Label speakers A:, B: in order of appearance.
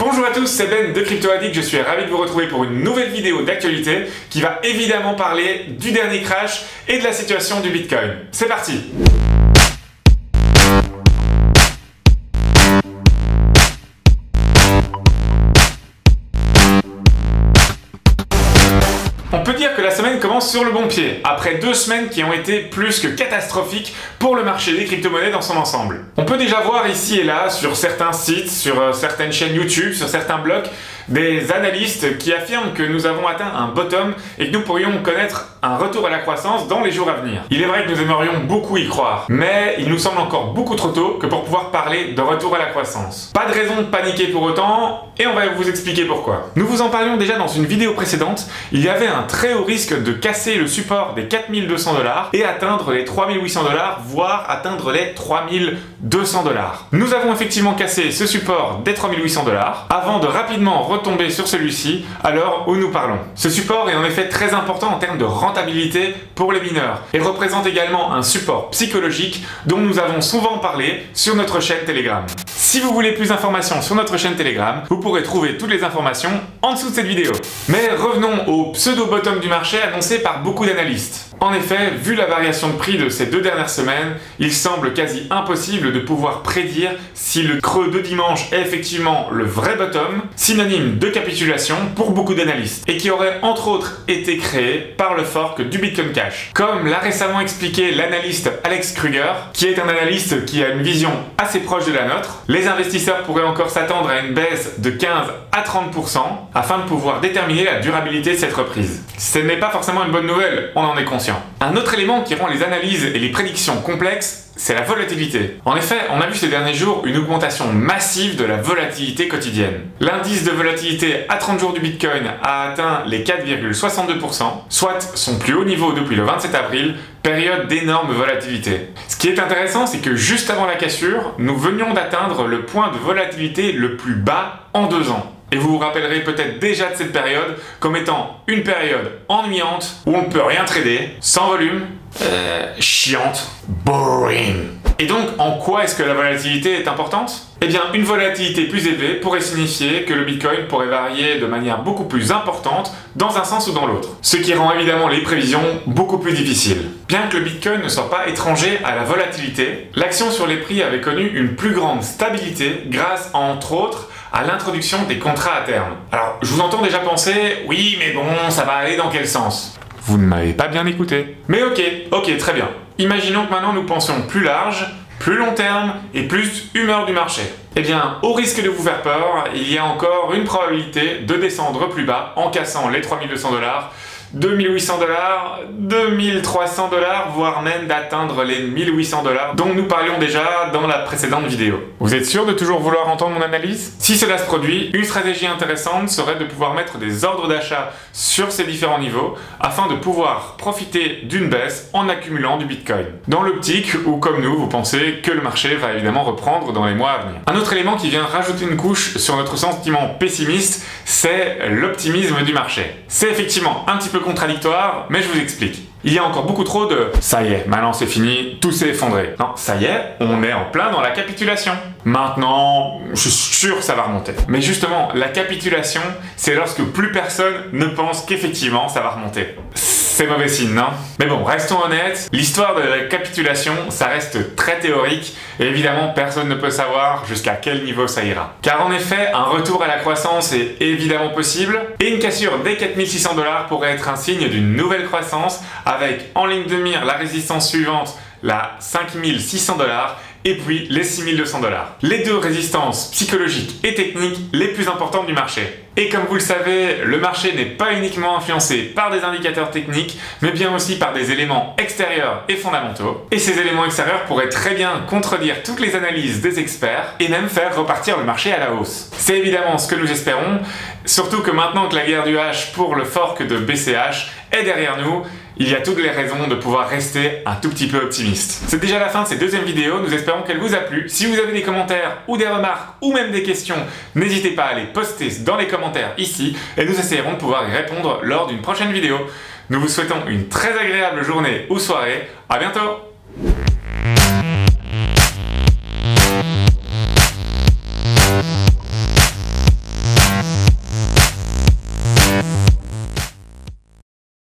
A: Bonjour à tous, c'est Ben de Crypto Addict, je suis ravi de vous retrouver pour une nouvelle vidéo d'actualité qui va évidemment parler du dernier crash et de la situation du Bitcoin. C'est parti! On peut dire que la semaine commence sur le bon pied, après 2 semaines qui ont été plus que catastrophiques pour le marché des crypto-monnaies dans son ensemble. On peut déjà voir ici et là, sur certains sites, sur certaines chaînes YouTube, sur certains blogs, des analystes qui affirment que nous avons atteint un bottom et que nous pourrions connaître un retour à la croissance dans les jours à venir. Il est vrai que nous aimerions beaucoup y croire, mais il nous semble encore beaucoup trop tôt que pour pouvoir parler de retour à la croissance. Pas de raison de paniquer pour autant, et on va vous expliquer pourquoi. Nous vous en parlions déjà dans une vidéo précédente, il y avait un très haut risque de casser le support des 4200 $ et atteindre les 3800 $, voire atteindre les 3200 $. Nous avons effectivement cassé ce support des 3800 $, avant de rapidement retomber sur celui-ci à l'heure où nous parlons. Ce support est en effet très important en termes de rentabilité pour les mineurs et représente également un support psychologique dont nous avons souvent parlé sur notre chaîne Telegram. Si vous voulez plus d'informations sur notre chaîne Telegram, vous pourrez trouver toutes les informations en dessous de cette vidéo. Mais revenons au pseudo-bottom du marché annoncé par beaucoup d'analystes. En effet, vu la variation de prix de ces 2 dernières semaines, il semble quasi impossible de pouvoir prédire si le creux de dimanche est effectivement le vrai bottom, synonyme de capitulation pour beaucoup d'analystes, et qui aurait entre autres été créé par le fork du Bitcoin Cash. Comme l'a récemment expliqué l'analyste Alex Kruger, qui est un analyste qui a une vision assez proche de la nôtre, les investisseurs pourraient encore s'attendre à une baisse de 15 à 30% afin de pouvoir déterminer la durabilité de cette reprise. Ce n'est pas forcément une bonne nouvelle, on en est conscient. Un autre élément qui rend les analyses et les prédictions complexes, c'est la volatilité. En effet, on a vu ces derniers jours une augmentation massive de la volatilité quotidienne. L'indice de volatilité à 30 jours du Bitcoin a atteint les 4,62%, soit son plus haut niveau depuis le 27 avril, période d'énorme volatilité. Ce qui est intéressant, c'est que juste avant la cassure, nous venions d'atteindre le point de volatilité le plus bas en 2 ans. Et vous vous rappellerez peut-être déjà de cette période comme étant une période ennuyante où on ne peut rien trader, sans volume, chiante, boring. Et donc, en quoi est-ce que la volatilité est importante ? Eh bien, une volatilité plus élevée pourrait signifier que le Bitcoin pourrait varier de manière beaucoup plus importante dans un sens ou dans l'autre. Ce qui rend évidemment les prévisions beaucoup plus difficiles. Bien que le Bitcoin ne soit pas étranger à la volatilité, l'action sur les prix avait connu une plus grande stabilité grâce, entre autres, à l'introduction des contrats à terme. Alors, je vous entends déjà penser, oui, mais bon, ça va aller dans quel sens ? Vous ne m'avez pas bien écouté. Mais ok, très bien. Imaginons que maintenant nous pensions plus large, plus long terme et plus humeur du marché. Eh bien, au risque de vous faire peur, il y a encore une probabilité de descendre plus bas en cassant les 3200 $, 2800 $, 2300 $, voire même d'atteindre les 1800 $ dont nous parlions déjà dans la précédente vidéo. Vous êtes sûr de toujours vouloir entendre mon analyse? Si cela se produit, une stratégie intéressante serait de pouvoir mettre des ordres d'achat sur ces différents niveaux afin de pouvoir profiter d'une baisse en accumulant du Bitcoin. Dans l'optique où, comme nous, vous pensez que le marché va évidemment reprendre dans les mois à venir. Un autre élément qui vient rajouter une couche sur notre sentiment pessimiste, c'est l'optimisme du marché. C'est effectivement un petit peu contradictoire, mais je vous explique. Il y a encore beaucoup trop de « ça y est, maintenant c'est fini, tout s'est effondré ». Non, ça y est, on est en plein dans la capitulation. Maintenant, je suis sûr que ça va remonter. Mais justement, la capitulation, c'est lorsque plus personne ne pense qu'effectivement ça va remonter. C'est mauvais signe, non? Mais bon, restons honnêtes, l'histoire de la capitulation, ça reste très théorique et évidemment personne ne peut savoir jusqu'à quel niveau ça ira. Car en effet, un retour à la croissance est évidemment possible et une cassure des 4600 $ pourrait être un signe d'une nouvelle croissance avec en ligne de mire la résistance suivante, la 5600 $ et puis les 6200 $. Les deux résistances psychologiques et techniques les plus importantes du marché. Et comme vous le savez, le marché n'est pas uniquement influencé par des indicateurs techniques, mais bien aussi par des éléments extérieurs et fondamentaux. Et ces éléments extérieurs pourraient très bien contredire toutes les analyses des experts et même faire repartir le marché à la hausse. C'est évidemment ce que nous espérons, surtout que maintenant que la guerre du hash pour le fork de BCH est derrière nous, il y a toutes les raisons de pouvoir rester un tout petit peu optimiste. C'est déjà la fin de cette deuxième vidéo, nous espérons qu'elle vous a plu. Si vous avez des commentaires ou des remarques ou même des questions, n'hésitez pas à les poster dans les commentaires ici et nous essayerons de pouvoir y répondre lors d'une prochaine vidéo. Nous vous souhaitons une très agréable journée ou soirée, à bientôt!